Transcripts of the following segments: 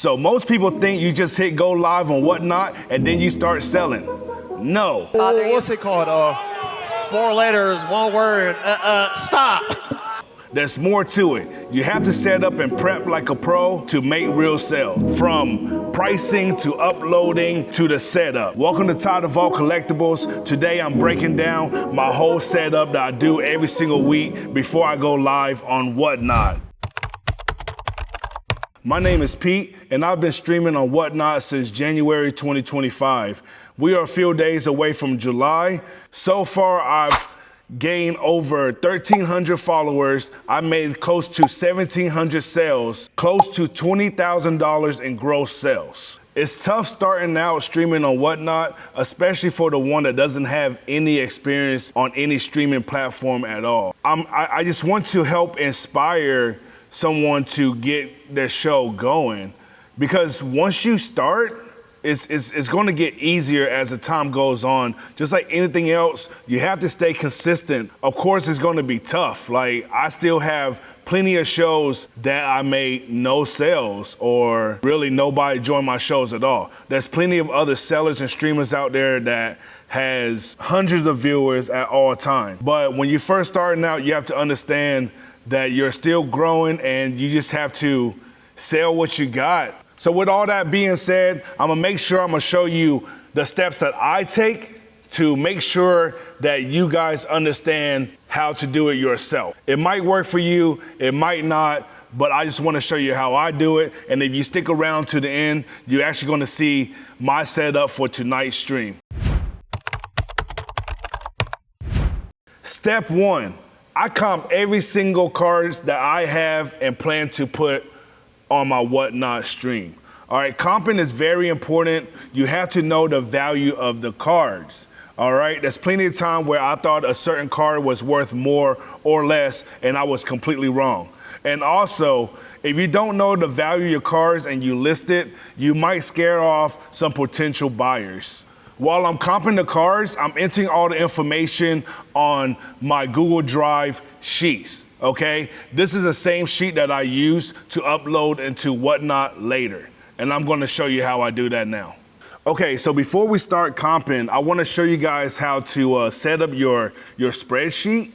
So most people think you just hit go live on Whatnot and then you start selling. No. What's it called? 4 letters, 1 word. Stop. There's more to it. You have to set up and prep like a pro to make real sales. From pricing to uploading to the setup. Welcome to Todd of All Collectibles. Today I'm breaking down my whole setup that I do every single week before I go live on Whatnot. My name is Pete, and I've been streaming on Whatnot since January 2025. We are a few days away from July. So far, I've gained over 1,300 followers. I made close to 1,700 sales, close to $20,000 in gross sales. It's tough starting out streaming on Whatnot, especially for the one that doesn't have any experience on any streaming platform at all. I just want to help inspire someone to get their show going, because once you start, it's going to get easier as the time goes on. Just like anything else, you have to stay consistent. Of course, it's going to be tough. Like, I still have plenty of shows that I made no sales, or really nobody joined my shows at all. There's plenty of other sellers and streamers out there that has hundreds of viewers at all times. But when you're first starting out, you have to understand that you're still growing and you just have to sell what you got. So with all that being said, I'm gonna show you the steps that I take to make sure that you guys understand how to do it yourself. It might work for you, it might not, but I just wanna show you how I do it. And if you stick around to the end, you're actually gonna see my setup for tonight's stream. Step 1, I comp every single cards that I have and plan to put on my Whatnot stream. All right, comping is very important. You have to know the value of the cards. All right, there's plenty of time where I thought a certain card was worth more or less, and I was completely wrong. And also, if you don't know the value of your cards and you list it, you might scare off some potential buyers. While I'm comping the cards, I'm entering all the information on my Google Drive sheets. Okay, this is the same sheet that I use to upload into Whatnot later. And I'm gonna show you how I do that now. Okay, so before we start comping, I wanna show you guys how to set up your spreadsheet.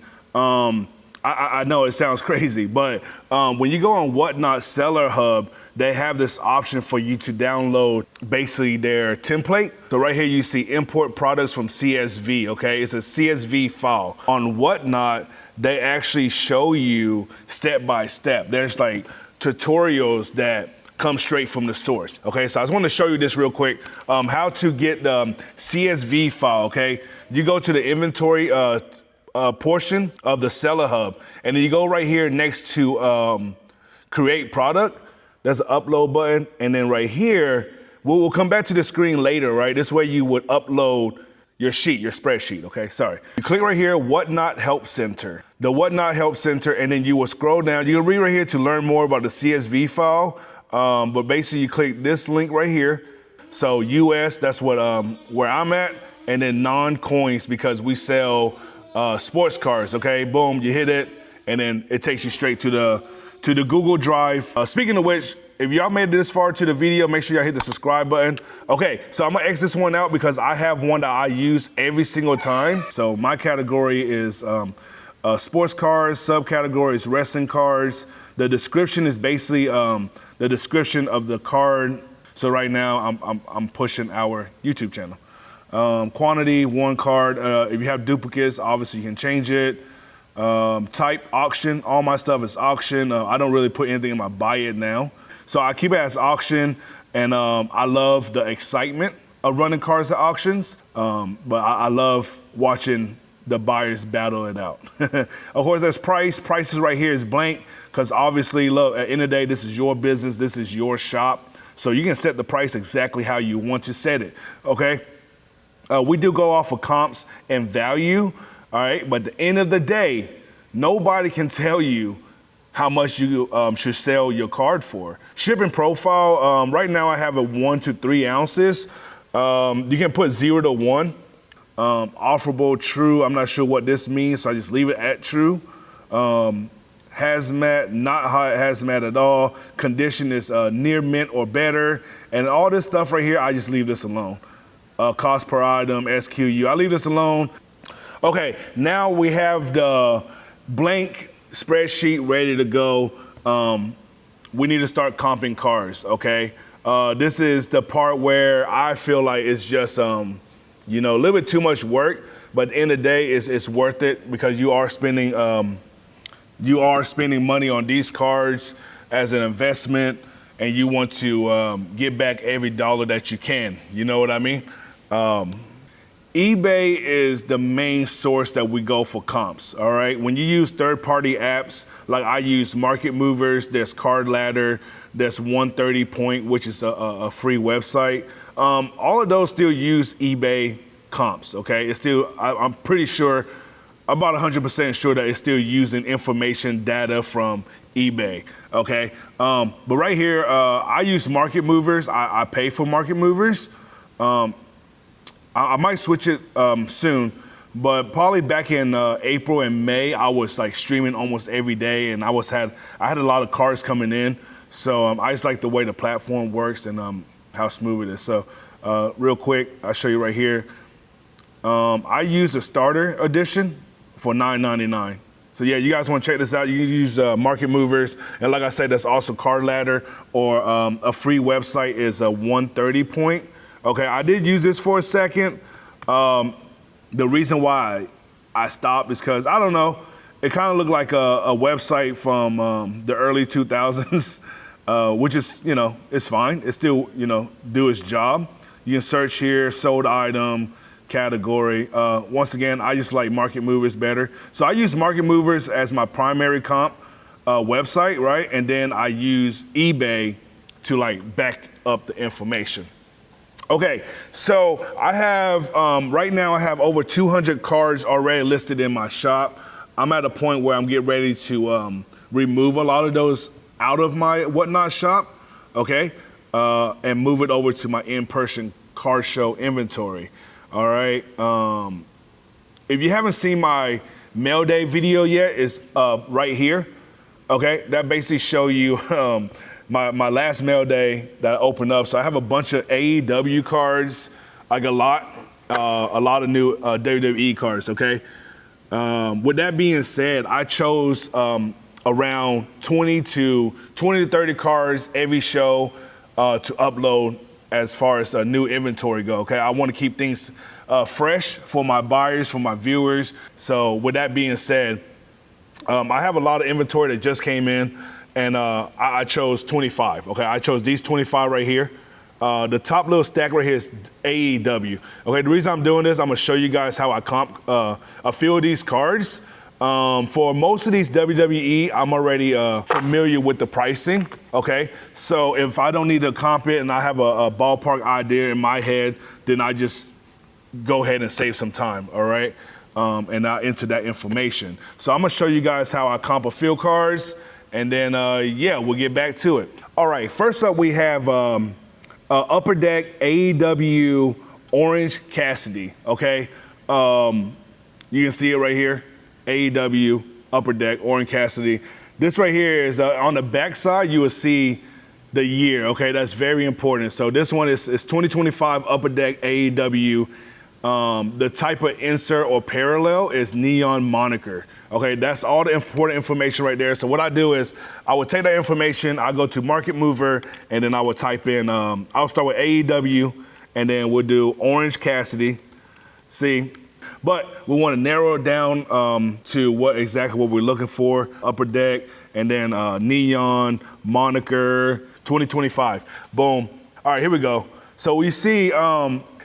I know it sounds crazy, but when you go on Whatnot Seller Hub, they have this option for you to download basically their template. So right here you see import products from CSV, okay? It's a CSV file. On Whatnot, they actually show you step by step. There's like tutorials that come straight from the source. Okay, so I just want to show you this real quick, how to get the CSV file, okay? You go to the inventory portion of the Seller Hub, and then you go right here next to create product. There's an upload button, and then right here, we'll come back to the screen later, right? This way you would upload your sheet, your spreadsheet, okay? Sorry. You click right here, Whatnot Help Center. The Whatnot Help Center, and then you will scroll down. You can read right here to learn more about the CSV file, but basically you click this link right here. So US, that's what where I'm at, and then non-coins because we sell sports cards, okay? Boom, you hit it, and then it takes you straight to the Google Drive. Speaking of which, if y'all made it this far to the video, make sure y'all hit the subscribe button. Okay, so I'm gonna X this one out because I have one that I use every single time. So my category is sports cards, subcategory is wrestling cards. The description is basically the description of the card. So right now I'm pushing our YouTube channel. Quantity, 1 card. If you have duplicates, obviously you can change it. Type auction, all my stuff is auction. I don't really put anything in my buy it now. So I keep it as auction, and I love the excitement of running cards at auctions, but I love watching the buyers battle it out. Of course, there's price. Price is right here is blank, because obviously, look, at the end of the day, this is your business, this is your shop, so you can set the price exactly how you want to set it, okay? We do go off of comps and value, all right? But at the end of the day, nobody can tell you how much you should sell your card for. Shipping profile, right now I have a 1 to 3 ounces. You can put 0 to 1. Offerable, true, I'm not sure what this means, so I just leave it at true. hazmat, not hot hazmat at all. Condition is near mint or better. And all this stuff right here, I just leave this alone. Cost per item, SQU, I leave this alone. Okay, now we have the blank spreadsheet ready to go. We need to start comping cars, okay? This is the part where I feel like it's just, a little bit too much work, but at the end of the day, it's worth it because you are spending money on these cards as an investment, and you want to get back every dollar that you can. You know what I mean? eBay is the main source that we go for comps, all right? When you use third-party apps, like I use Market Movers, there's Card Ladder, there's 130 Point, which is a free website. All of those still use eBay comps, okay? It's still, I'm pretty sure, about 100% sure that it's still using information data from eBay, okay? But right here, I use Market Movers. I pay for Market Movers. I might switch it soon, but probably back in April and May, I was like streaming almost every day, and I had a lot of cards coming in. So I just like the way the platform works and how smooth it is. So real quick, I'll show you right here. I use the starter edition for $9.99. So yeah, you guys want to check this out, you can use Market Movers. And like I said, that's also Card Ladder, or a free website is a 130 Point. Okay, I did use this for a second. The reason why I stopped is because, I don't know, it kind of looked like a website from the early 2000s, which is, it's fine. It still, do its job. You can search here, sold item, category. Once again, I just like Market Movers better. So I use Market Movers as my primary comp website, right? And then I use eBay to like back up the information. Okay, so I have, right now I have over 200 cards already listed in my shop. I'm at a point where I'm getting ready to remove a lot of those out of my Whatnot shop, okay? And move it over to my in-person card show inventory, all right? If you haven't seen my mail day video yet, it's right here, okay? That basically show you my last mail day that I opened up. So I have a bunch of AEW cards, like a lot of new WWE cards, okay? With that being said, I chose around 20 to 30 cards every show to upload as far as new inventory go, okay? I want to keep things fresh for my buyers, for my viewers. So with that being said, I have a lot of inventory that just came in, and I chose 25, okay? I chose these 25 right here. The top little stack right here is AEW. Okay, the reason I'm doing this, I'm gonna show you guys how I comp a few of these cards. For most of these WWE, I'm already familiar with the pricing, okay? So if I don't need to comp it and I have a ballpark idea in my head, then I just go ahead and save some time, all right? And I enter that information. So I'm gonna show you guys how I comp a few cards, and then, yeah, we'll get back to it. All right, first up we have Upper Deck AEW Orange Cassidy, okay? You can see it right here, AEW Upper Deck Orange Cassidy. This right here is on the back side, you will see the year, okay? That's very important. So this one is 2025 Upper Deck AEW. The type of insert or parallel is Neon Moniker. Okay, that's all the important information right there. So what I do is I will take that information, I go to Market Mover, and then I will type in, I'll start with AEW, and then we'll do Orange Cassidy. See, but we want to narrow it down to exactly what we're looking for. Upper Deck, and then Neon Moniker 2025. Boom. All right, here we go. So we see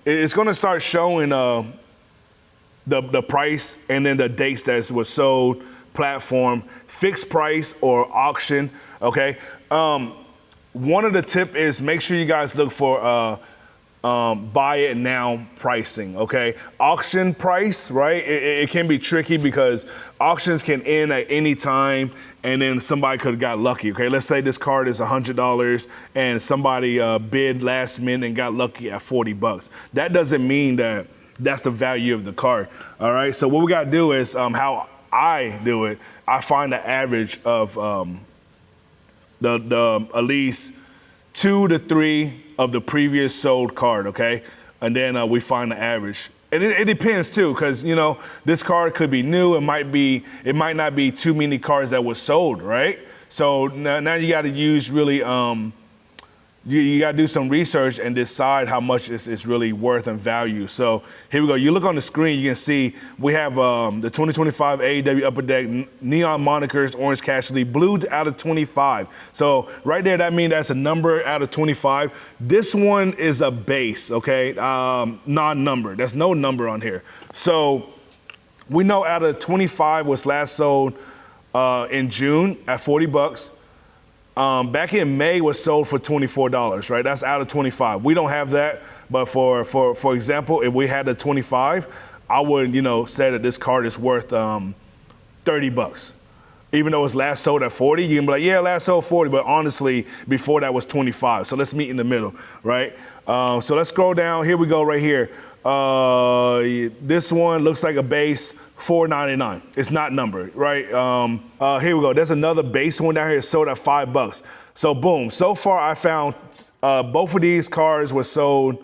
it's going to start showing the price and then the dates that was sold, platform, fixed price or auction, okay? One of the tip is make sure you guys look for buy it now pricing, okay? Auction price, right? It can be tricky because auctions can end at any time and then somebody could have got lucky, okay? Let's say this card is $100 and somebody bid last minute and got lucky at $40. That doesn't mean that that's the value of the card, all right? So what we gotta do is how I do it, I find the average of the at least 2 to 3 of the previous sold card, okay? And then we find the average. And it depends too, because this card could be new. It might not be too many cards that were sold, right? So now you got to use really you got to do some research and decide how much it's really worth and value. So here we go. You look on the screen, you can see we have the 2025 AEW Upper Deck Neon Monikers, Orange Cassidy, blue out of 25. So right there, that means that's a number out of 25. This one is a base, okay? Non-number. There's no number on here. So we know out of 25 was last sold in June at $40. Back in May was sold for $24, right? That's out of 25. We don't have that, but for example, if we had the 25, I would, say that this card is worth $30. Even though it's last sold at 40, you can be like, yeah, last sold 40, but honestly, before that was 25. So let's meet in the middle, right? So let's scroll down. Here we go right here. This one looks like a base, $4.99. It's not numbered, right? Here we go. There's another base one down here. It's sold at $5. So boom. So far, I found both of these cards were sold.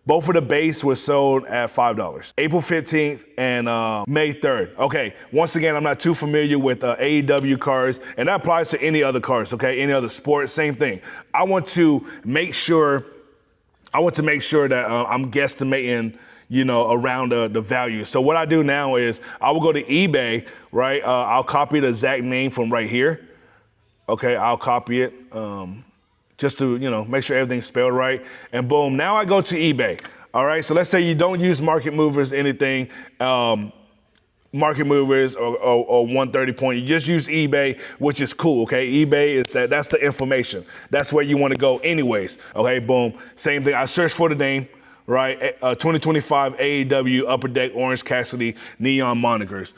Both of the base was sold at $5. April 15th and May 3rd. Okay. Once again, I'm not too familiar with AEW cards, and that applies to any other cards. Okay. Any other sport, same thing. I want to make sure that I'm guesstimating, around the value. So what I do now is I will go to eBay, right? I'll copy the exact name from right here. Okay, I'll copy it just to, make sure everything's spelled right. And boom, now I go to eBay. All right, so let's say you don't use Market Movers, anything, Market Movers or 130 point. You just use eBay, which is cool, okay? eBay is that's the information. That's where you want to go anyways. Okay, boom. Same thing. I search for the name, right? 2025 AEW Upper Deck Orange Cassidy Neon Monikers.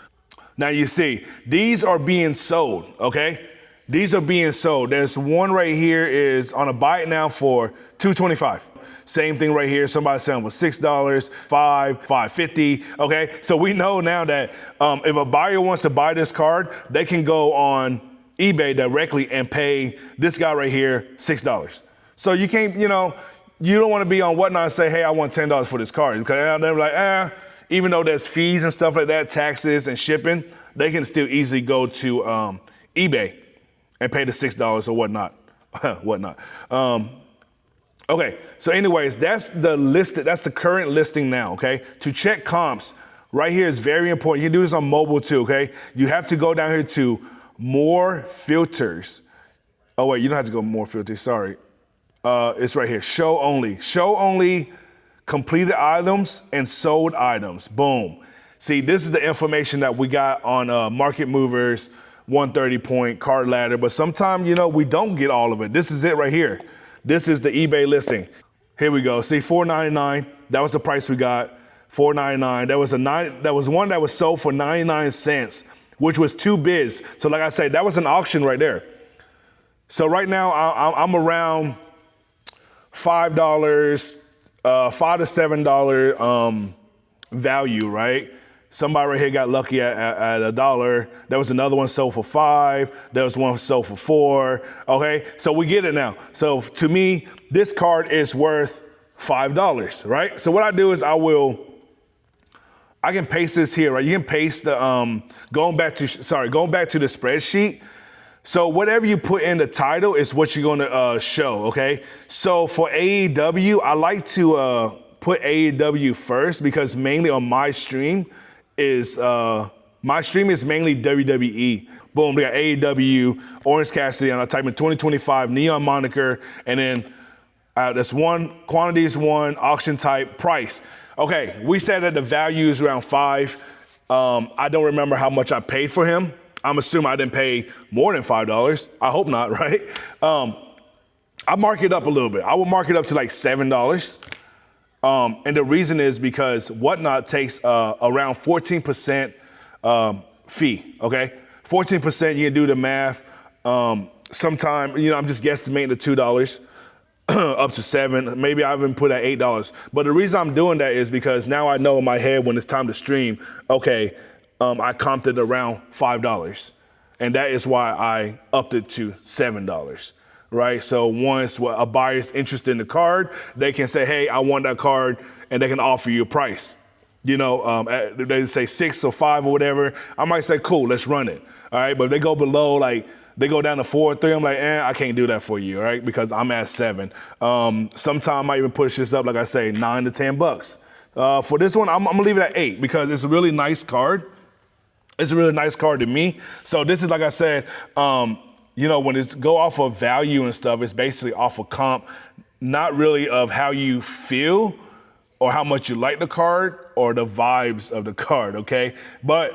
Now you see, these are being sold, okay? These are being sold. There's one right here is on a buy it now for $225. Same thing right here. Somebody selling for $6, $5.50. Okay, so we know now that if a buyer wants to buy this card, they can go on eBay directly and pay this guy right here $6. So you can't, you don't want to be on Whatnot and say, hey, I want $10 for this card. Because they're like, even though there's fees and stuff like that, taxes and shipping, they can still easily go to eBay and pay the $6 or whatnot. Okay, so anyways, that's the current listing now, okay? To check comps, right here is very important. You can do this on mobile too, okay? You have to go down here to more filters. Oh wait, you don't have to go more filters, sorry. It's right here, show only. Show only completed items and sold items, boom. See, this is the information that we got on Market Movers, 130 point, card ladder, but sometimes, we don't get all of it. This is it right here. This is the eBay listing. Here we go. See, $4.99. That was the price we got. $4.99. There was one that was sold for 99 cents, which was 2 bids. So like I said, that was an auction right there. So right now I'm around $5, $5 to $7 value, right? Somebody right here got lucky at $1. There was another one sold for $5. There was one sold for $4. Okay, so we get it now. So to me, this card is worth $5, right? So what I do is I can paste this here, right? You can paste the going back to the spreadsheet. So whatever you put in the title is what you're going to show. Okay. So for AEW, I like to put AEW first because mainly on my stream is mainly WWE. Boom, we got AEW, Orange Cassidy, and I type in 2025 Neon Moniker, and then that's one, quantity is one, auction type, price. Okay, we said that the value is around $5. I don't remember how much I paid for him. I'm assuming I didn't pay more than $5. I hope not, right? I mark it up a little bit. I will mark it up to like $7. And the reason is because Whatnot takes around 14% fee, okay? 14%, you can do the math. Sometime, I'm just guesstimating the $2 up to $7. Maybe I even put at $8. But the reason I'm doing that is because now I know in my head when it's time to stream, okay, I comped it around $5. And that is why I upped it to $7, right? So once a buyer is interested in the card, they can say, hey, I want that card, and they can offer you a price. You know, they say 6 or 5 or whatever. I might say, cool, let's run it. All right, but if they go below, like they go down to 4 or 3, I'm like, I can't do that for you, all right? Because I'm at 7. Sometimes I might even push this up, like I say, $9 to $10. For this one, I'm gonna leave it at 8 because it's a really nice card. It's a really nice card to me. So this is, like I said, you know, when it's go off of value and stuff, it's basically off of comp, not really of how you feel or how much you like the card or the vibes of the card, okay? But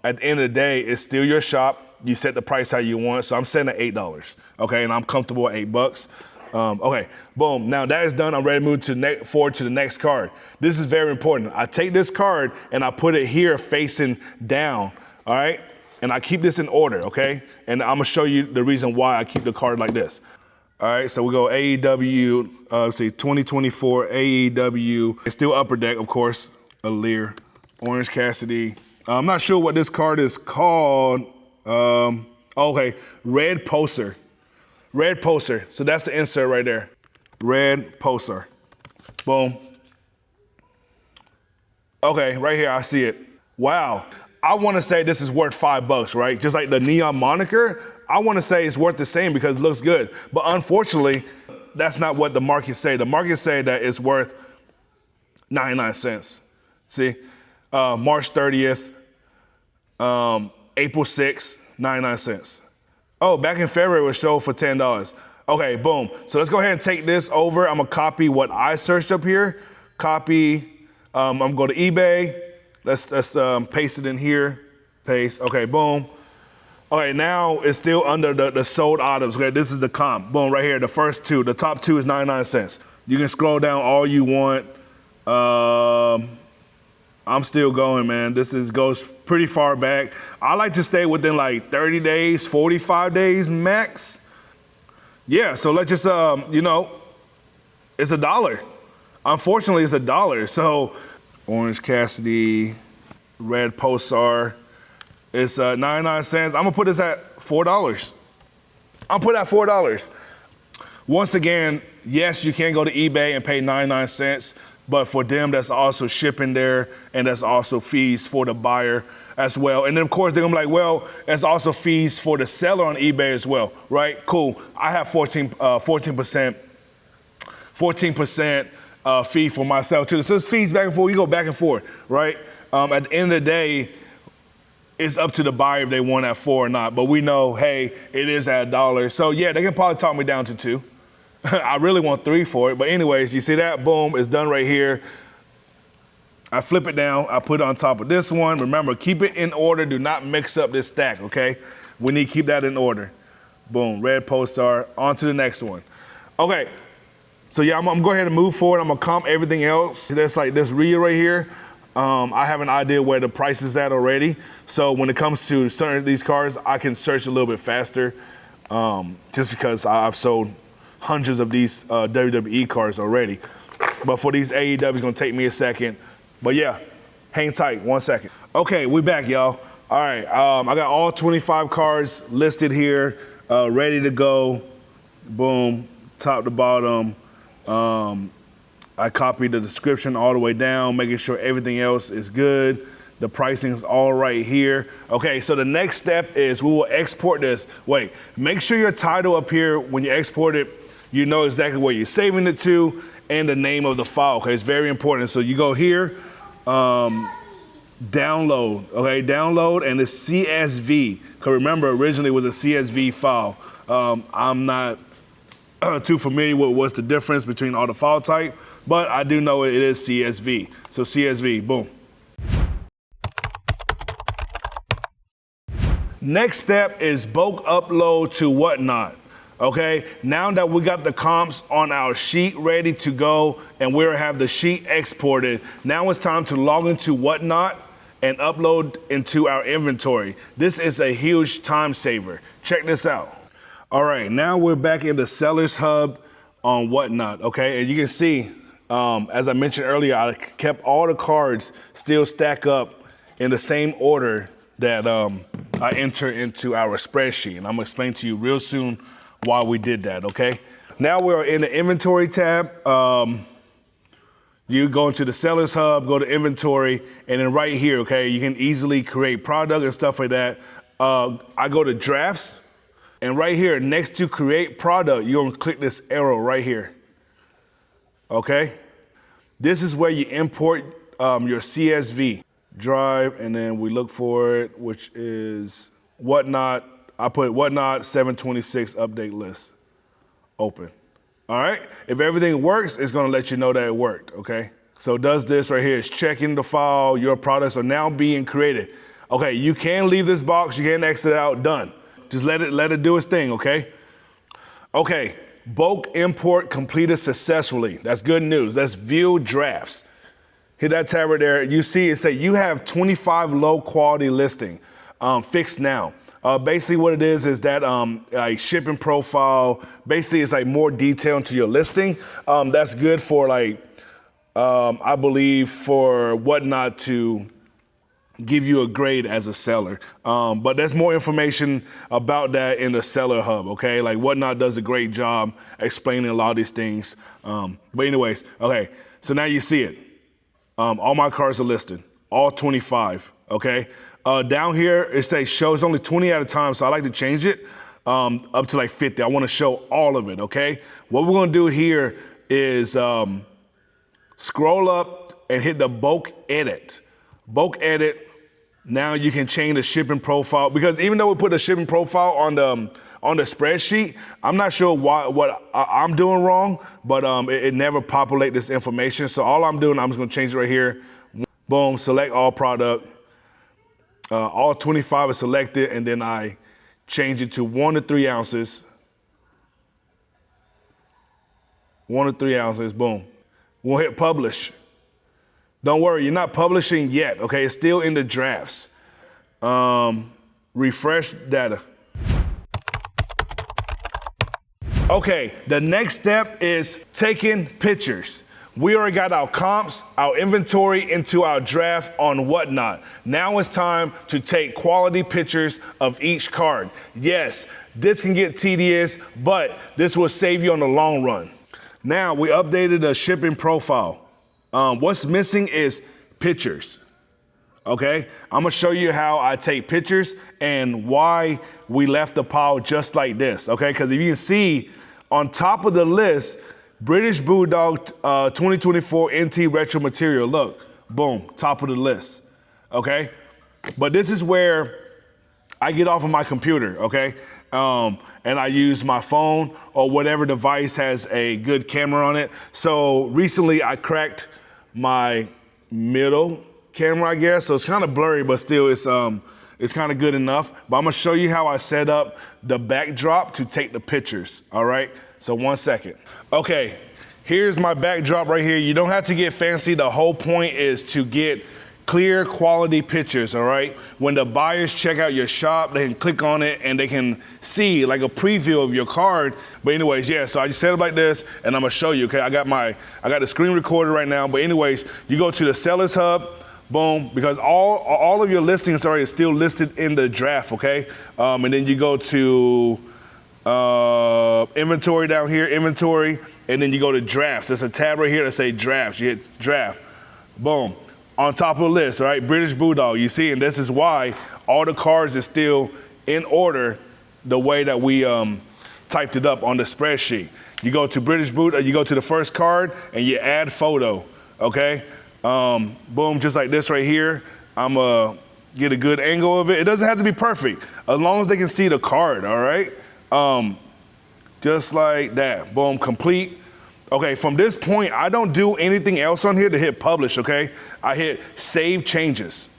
at the end of the day, it's still your shop. You set the price how you want. So I'm setting at $8, okay? And I'm comfortable at $8. Okay, boom. Now that is done. I'm ready to move forward to the next card. This is very important. I take this card and I put it here facing down, all right? And I keep this in order, okay? And I'm gonna show you the reason why I keep the card like this. All right, so we go AEW, let's see, 2024 AEW. It's still Upper Deck, of course, Lear, Orange Cassidy. I'm not sure what this card is called. Okay, Red Poster. Red Poster, so that's the insert right there. Red Poster, boom. Okay, right here, I see it. Wow, I wanna say this is worth $5, right? Just like the neon moniker, I wanna say it's worth the same because it looks good. But unfortunately, that's not what the market say. The market say that it's worth 99 cents. See, March 30th, April 6th, 99 cents. Oh, back in February it was sold for $10. Okay, boom. So let's go ahead and take this over. I'm gonna copy what I searched up here. Copy, I'm gonna go to eBay. Let's paste it in here. Paste, okay, boom. Okay, now it's still under the sold items. Okay, this is the comp. Boom, right here, the first two. The top two is 99 cents. You can scroll down all you want. I'm still going, man. This goes pretty far back. I like to stay within like 30 days, 45 days max. Yeah, so let's just, you know, it's $1. Unfortunately, it's $1. So Orange Cassidy, Red Pulsar, it's 99 cents. I'm gonna put this at $4. I'll put it at $4. Once again, yes, you can go to eBay and pay 99 cents, but for them, that's also shipping there, and that's also fees for the buyer as well. And then of course, they're gonna be like, well, it's also fees for the seller on eBay as well, right? Cool, I have 14% fee for myself too. So it's fees back and forth, you go back and forth, right? At the end of the day, it's up to the buyer if they want at 4 or not, but we know, hey, it is at $1. So yeah, they can probably talk me down to 2. I really want 3 for it, but anyways, you see that? Boom, it's done right here. I flip it down, I put it on top of this one. Remember, keep it in order, do not mix up this stack, okay? We need to keep that in order. Boom, Red Polestar, on to the next one. Okay, so yeah, I'm gonna go ahead and move forward. I'm gonna comp everything else. There's like this reel right here. I have an idea where the price is at already. So when it comes to certain of these cards, I can search a little bit faster just because I've sold hundreds of these WWE cards already. But for these AEW, it's gonna take me a second. But yeah, hang tight, 1 second. Okay, we back, y'all. All right, I got all 25 cards listed here, ready to go. Boom, top to bottom. I copied the description all the way down, making sure everything else is good. The pricing is all right here. Okay, so the next step is we will export this. Wait, make sure your title up here, when you export it, you know exactly where you're saving it to and the name of the file, okay? It's very important. So you go here, download, okay? Download, and it's CSV. Because remember, originally it was a CSV file. I'm not too familiar with what's the difference between all the file type, but I do know it is CSV. So CSV, boom. Next step is bulk upload to Whatnot, okay? Now that we got the comps on our sheet ready to go and we'll have the sheet exported, now it's time to log into Whatnot and upload into our inventory. This is a huge time saver. Check this out. All right, now we're back in the Sellers Hub on Whatnot, okay? And you can see, as I mentioned earlier, I kept all the cards still stack up in the same order that I enter into our spreadsheet. And I'm gonna explain to you real soon why we did that, okay? Now we're in the inventory tab. You go into the Sellers Hub, go to inventory, and then right here, okay, you can easily create product and stuff like that. I go to drafts, and right here, next to create product, you're gonna click this arrow right here, okay? This is where you import your CSV drive, and then we look for it, which is Whatnot. I put Whatnot 726 update list, open. All right, if everything works, it's gonna let you know that it worked, okay? So it does this right here, it's checking the file, your products are now being created. Okay, you can leave this box, you can exit out, done. Just let it do its thing, okay? Okay, bulk import completed successfully. That's good news. Let's view drafts. Hit that tab right there. You see it say you have 25 low quality listing, fixed now. Basically what it is that a shipping profile, basically it's like more detail into your listing. That's good for like, I believe for Whatnot to give you a grade as a seller. But there's more information about that in the Seller Hub, okay? Like Whatnot does a great job explaining a lot of these things. But anyways, okay, so now you see it. All my cards are listed, all 25, okay? Down here, it says shows only 20 at a time, so I like to change it up to like 50. I wanna show all of it, okay? What we're gonna do here is scroll up and hit the bulk edit. Bulk edit, now you can change the shipping profile, because even though we put a shipping profile on the spreadsheet, I'm not sure what I'm doing wrong, but it never populates this information. So all I'm doing, I'm just gonna change it right here. Boom, select all product. All 25 is selected, and then I change it to 1 to 3 ounces. 1 to 3 ounces, boom. We'll hit publish. Don't worry, you're not publishing yet, okay? It's still in the drafts. Refresh data. Okay, the next step is taking pictures. We already got our comps, our inventory into our draft on Whatnot. Now it's time to take quality pictures of each card. Yes, this can get tedious, but this will save you on the long run. Now we updated the shipping profile. What's missing is pictures, okay? I'm gonna show you how I take pictures and why we left the pile just like this, okay? Because if you can see on top of the list, British Bulldog 2024 NT Retro Material, look, boom, top of the list, okay? But this is where I get off of my computer, okay? And I use my phone or whatever device has a good camera on it. So recently I cracked my middle camera, I guess. So it's kind of blurry, but still it's kind of good enough. But I'm gonna show you how I set up the backdrop to take the pictures, all right? So 1 second. Okay, here's my backdrop right here. You don't have to get fancy. The whole point is to get clear quality pictures, all right? When the buyers check out your shop, they can click on it and they can see like a preview of your card. But anyways, yeah, so I just set it like this and I'm gonna show you, okay? I got the screen recorder right now, but anyways, you go to the Sellers Hub, boom, because all of your listings are still listed in the draft, okay? And then you go to inventory down here, inventory, and then you go to drafts. There's a tab right here that say drafts. You hit draft, boom. On top of the list, right? British Bulldog, you see, and this is why all the cards is still in order the way that we typed it up on the spreadsheet. You go to British Bulldog, you go to the first card and you add photo, okay? Boom, just like this right here. I'm gonna get a good angle of it. It doesn't have to be perfect, as long as they can see the card, all right? Just like that, boom, complete. Okay, from this point, I don't do anything else on here to hit publish, okay? I hit save changes.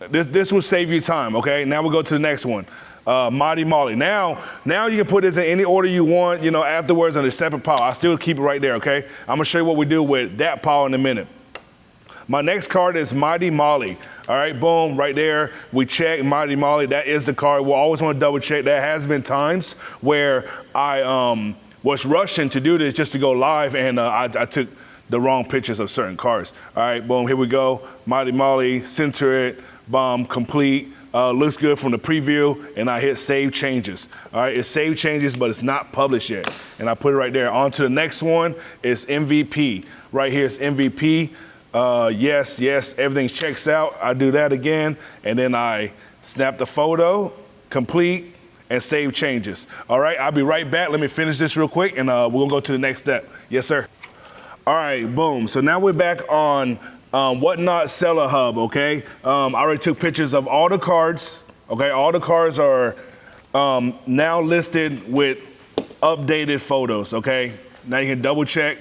This will save you time, okay? Now we'll go to the next one. Mighty Molly. Now you can put this in any order you want, you know, afterwards on a separate pile. I still keep it right there, okay? I'm gonna show you what we do with that pile in a minute. My next card is Mighty Molly. All right, boom, right there. We check Mighty Molly. That is the card. We'll always want to double check. There has been times where I was rushing to do this just to go live, and I took the wrong pictures of certain cards. All right, boom, here we go. Mighty Molly, center it. complete. Looks good from the preview, and I hit save changes. All right, it's save changes, but it's not published yet. And I put it right there. On to the next one is MVP. Right here is MVP. Yes, everything checks out. I do that again, and then I snap the photo, complete, and save changes. All right, I'll be right back. Let me finish this real quick, and we're gonna go to the next step. Yes, sir. All right, boom. So now we're back on Whatnot Seller Hub, okay? I already took pictures of all the cards, okay? All the cards are now listed with updated photos, okay? Now you can double check.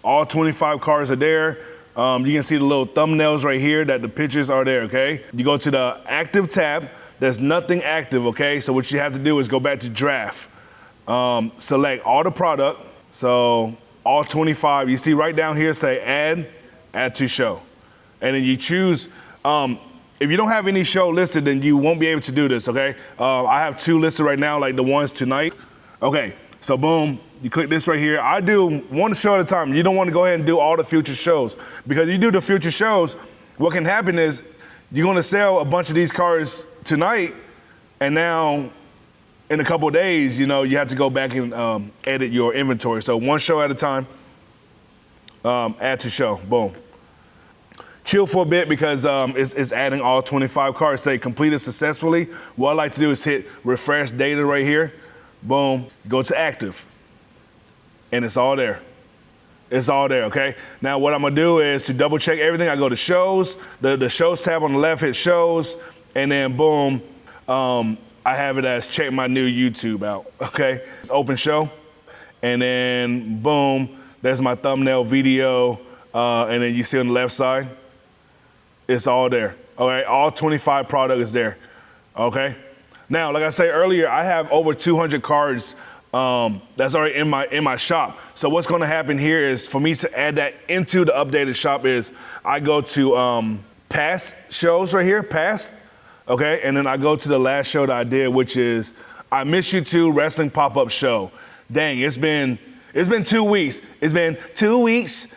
All 25 cards are there. You can see the little thumbnails right here that the pictures are there, okay? You go to the active tab. There's nothing active, okay? So what you have to do is go back to draft. Select all the product. So all 25, you see right down here, say add to show. And then you choose, if you don't have any show listed, then you won't be able to do this, okay? I have 2 listed right now, like the ones tonight. Okay, so boom, you click this right here. I do 1 show at a time. You don't want to go ahead and do all the future shows, because you do the future shows, what can happen is you're gonna sell a bunch of these cards tonight, and now in a couple of days, you know, you have to go back and edit your inventory. So 1 show at a time, add to show, boom. Chill for a bit because it's adding all 25 cards. Say completed successfully. What I like to do is hit refresh data right here, boom, go to active, and it's all there. It's all there, okay? Now what I'm gonna do is to double check everything, I go to shows, the shows tab on the left, hit shows, and then boom, I have it as check my new YouTube out, okay? It's open show, and then boom, there's my thumbnail video, and then you see on the left side, it's all there, all right? All 25 product is there, okay? Now, like I said earlier, I have over 200 cards that's already in my shop. So what's gonna happen here is for me to add that into the updated shop is I go to past shows right here, past, okay? And then I go to the last show that I did, which is I Miss You Too Wrestling Pop-Up Show. Dang, it's been 2 weeks. It's been 2 weeks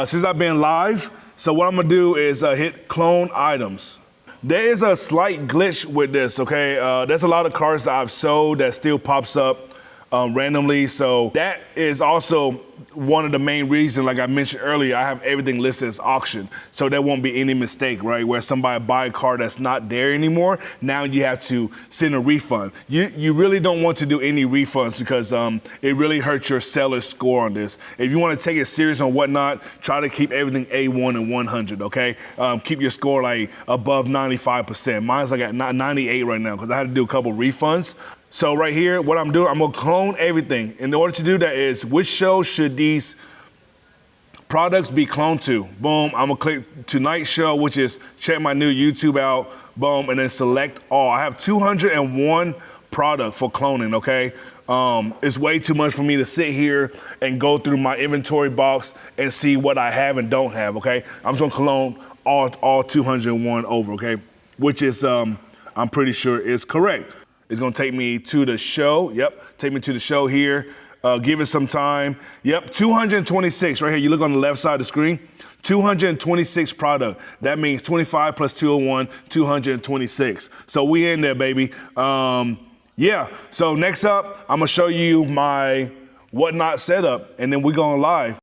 since I've been live. So what I'm gonna do is hit clone items. There is a slight glitch with this, okay? There's a lot of cards that I've sold that still pops up randomly. So that is also one of the main reasons, like I mentioned earlier, I have everything listed as auction. So there won't be any mistake, right? Where somebody buy a card that's not there anymore, now you have to send a refund. You really don't want to do any refunds because it really hurts your seller's score on this. If you want to take it serious on Whatnot, try to keep everything A1 and 100, okay? Keep your score like above 95%. Mine's like at 98 right now because I had to do a couple refunds. So right here, what I'm doing, I'm gonna clone everything. In order to do that is, which show should these products be cloned to? Boom, I'm gonna click tonight's show, which is check my new YouTube out, boom, and then select all. I have 201 product for cloning, okay? It's way too much for me to sit here and go through my inventory box and see what I have and don't have, okay? I'm just gonna clone all 201 over, okay? Which is, I'm pretty sure is correct. It's gonna take me to the show. Yep, take me to the show here. Give it some time. Yep, 226 right here. You look on the left side of the screen, 226 product. That means 25 plus 201, 226. So we in there, baby. Yeah, so next up, I'm gonna show you my Whatnot setup, and then we're going live.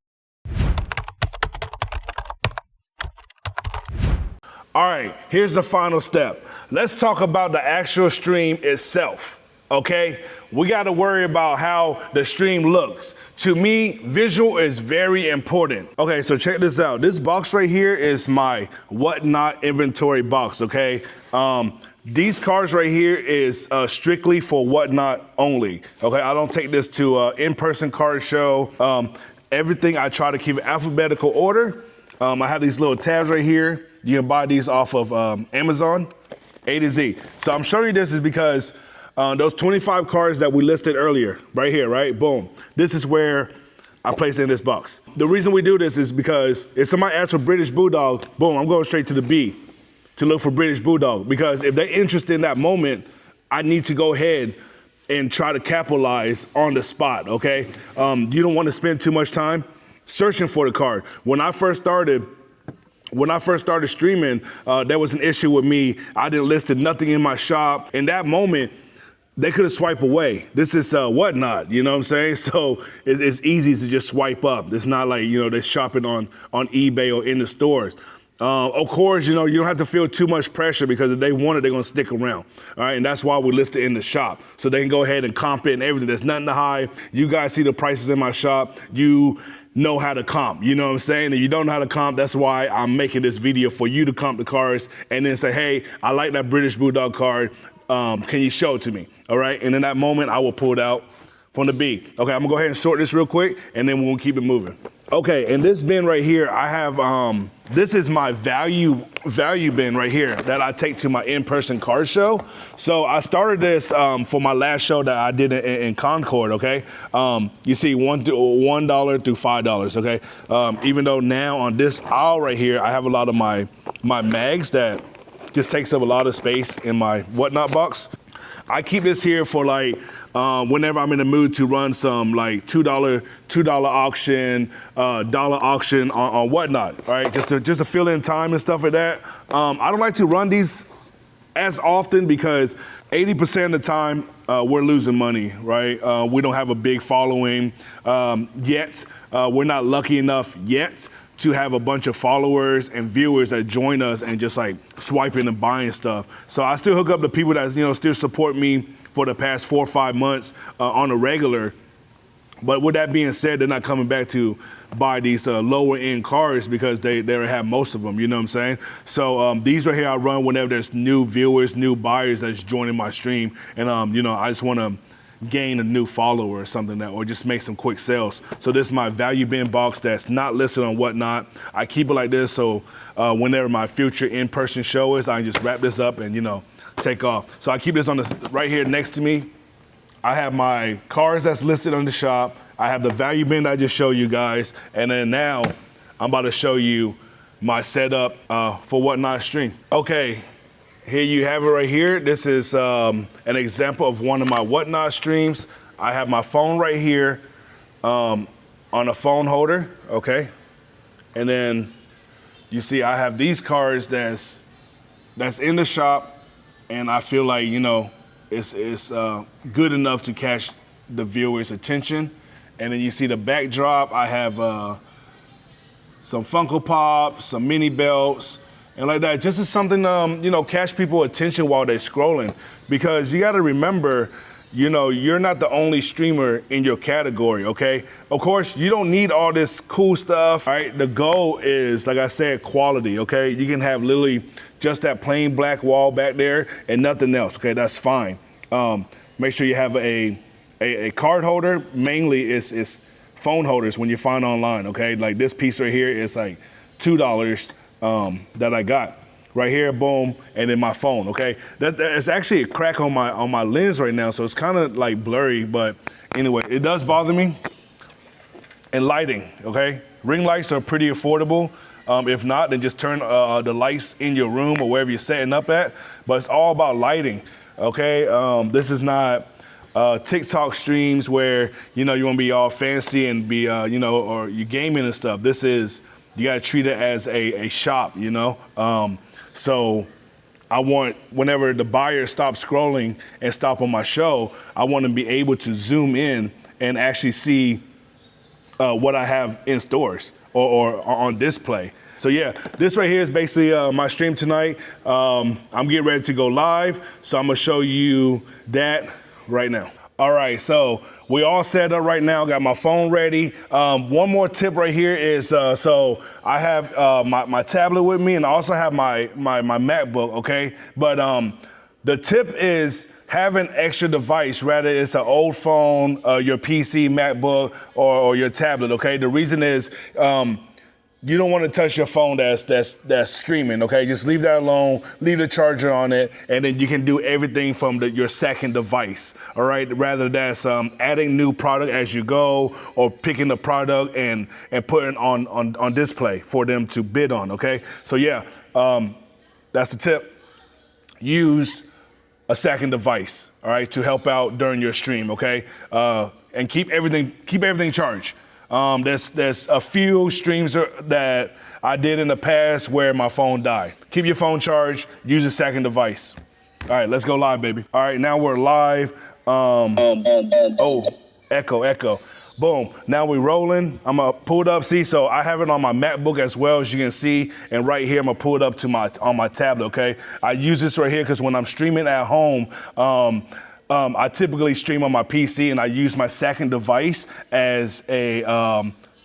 All right, here's the final step. Let's talk about the actual stream itself, okay? We gotta worry about how the stream looks. To me, visual is very important. Okay, so check this out. This box right here is my Whatnot inventory box, okay? These cards right here is strictly for Whatnot only, okay? I don't take this to in-person card show. Everything I try to keep in alphabetical order. I have these little tabs right here. You can buy these off of Amazon, A to Z. So I'm showing you this is because those 25 cards that we listed earlier, right here, right? Boom. This is where I place it in this box. The reason we do this is because if somebody asks for British Bulldog, boom, I'm going straight to the B to look for British Bulldog. Because if they're interested in that moment, I need to go ahead and try to capitalize on the spot, okay? You don't want to spend too much time searching for the card. When I first started, when I first started streaming, there was an issue with me. I didn't list nothing in my shop. In that moment, they could have swiped away. This is whatnot, you know what I'm saying? So it's easy to just swipe up. It's not like, they're shopping on eBay or in the stores. Of course, you don't have to feel too much pressure because if they want it, they're gonna stick around. All right, and that's why we list it in the shop. So they can go ahead and comp it and everything. There's nothing to hide. You guys see the prices in my shop. You know how to comp, you know what I'm saying? And you don't know how to comp, that's why I'm making this video for you to comp the cards and then say, hey, I like that British Bulldog card. Can you show it to me? All right, and in that moment, I will pull it out from the B. Okay, I'm gonna go ahead and sort this real quick and then we'll keep it moving. Okay, in this bin right here, I have, this is my value bin right here that I take to my in-person card show. So I started this for my last show that I did in Concord, okay? You see $1 through $5, okay? Even though now on this aisle right here, I have a lot of my mags that just takes up a lot of space in my whatnot box. I keep this here for like, whenever I'm in the mood to run some like $2 auction, dollar auction on whatnot, all right? Just to fill in time and stuff like that. I don't like to run these as often because 80% of the time we're losing money, right? We don't have a big following yet. We're not lucky enough yet to have a bunch of followers and viewers that join us and just like swiping and buying stuff. So I still hook up the people that still support me for the past 4 or 5 months on a regular. But with that being said, they're not coming back to buy these lower end cards because they have most of them, you know what I'm saying? So these right here I run whenever there's new viewers, new buyers that's joining my stream. And I just wanna gain a new follower or something or just make some quick sales. So this is my value bin box that's not listed on whatnot. I keep it like this so whenever my future in-person show is, I can just wrap this up and take off. So I keep this on right here next to me. I have my cards that's listed on the shop. I have the value bin that I just showed you guys. And then now I'm about to show you my setup for Whatnot stream. Okay. Here you have it right here. This is an example of one of my Whatnot streams. I have my phone right here on a phone holder, okay? And then you see I have these cards that's in the shop and I feel like, it's good enough to catch the viewer's attention. And then you see the backdrop, I have some Funko Pops, some mini belts, and like that, just as something, catch people's attention while they're scrolling. Because you gotta remember, you're not the only streamer in your category, okay? Of course, you don't need all this cool stuff, all right? The goal is, like I said, quality, okay? You can have literally just that plain black wall back there and nothing else, okay? That's fine. Make sure you have a card holder. Mainly it's phone holders when you find online, okay? Like this piece right here is like $2. That I got right here, boom, and then my phone. Okay, it's actually a crack on my lens right now, so it's kind of like blurry. But anyway, it does bother me. And lighting, okay, ring lights are pretty affordable. If not, then just turn the lights in your room or wherever you're setting up at. But it's all about lighting. Okay, this is not TikTok streams where you want to be all fancy and be or you gaming and stuff. This is. You gotta treat it as a shop, So I want, whenever the buyer stops scrolling and stop on my show, I want to be able to zoom in and actually see what I have in stores or on display. So yeah, this right here is basically my stream tonight. I'm getting ready to go live, so I'm gonna show you that right now. All right, so we all set up right now. Got my phone ready. One more tip right here is, so I have my tablet with me and I also have my MacBook, okay? But the tip is have an extra device, rather it's an old phone, your PC, MacBook, or your tablet, okay? The reason is, you don't want to touch your phone that's streaming, okay? Just leave that alone, leave the charger on it, and then you can do everything from your second device, all right? Rather that's adding new product as you go or picking the product and putting on display for them to bid on, okay? So yeah, that's the tip. Use a second device, all right, to help out during your stream, okay? And keep everything charged. There's a few streams that I did in the past where my phone died. Keep your phone charged, use a second device. All right, let's go live, baby. All right, now we're live. Oh, echo. Boom, now we're rolling. I'm gonna pull it up, see, so I have it on my MacBook as well, as you can see, and right here, I'm gonna pull it up to on my tablet, okay? I use this right here because when I'm streaming at home, I typically stream on my PC and I use my second device as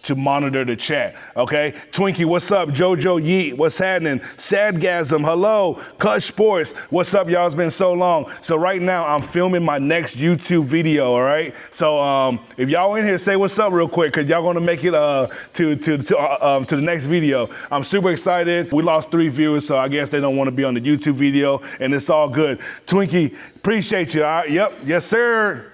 to monitor the chat, okay? Twinkie, what's up? Jojo Yeet, what's happening? Sadgasm, hello. Clutch Sports, what's up, y'all? It's been so long. So right now, I'm filming my next YouTube video, all right? So if y'all in here, say what's up real quick, because y'all gonna make it to the next video. I'm super excited. We lost 3 viewers, so I guess they don't want to be on the YouTube video, and it's all good. Twinkie, appreciate you, all right? Yep, yes, sir.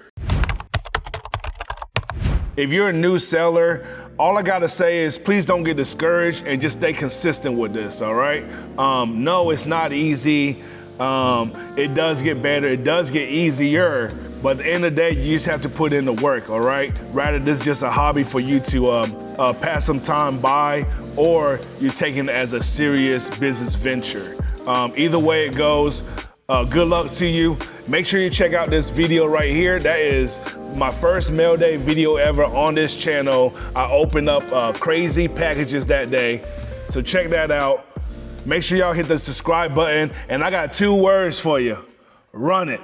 If you're a new seller, all I gotta say is please don't get discouraged and just stay consistent with this, all right? No, it's not easy. It does get better, it does get easier, but at the end of the day, you just have to put in the work, all right? Rather, this is just a hobby for you to pass some time by, or you're taking it as a serious business venture. Either way it goes, good luck to you. Make sure you check out this video right here. That is my first mail day video ever on this channel. I opened up crazy packages that day. So check that out. Make sure y'all hit the subscribe button. And I got 2 words for you. Run it.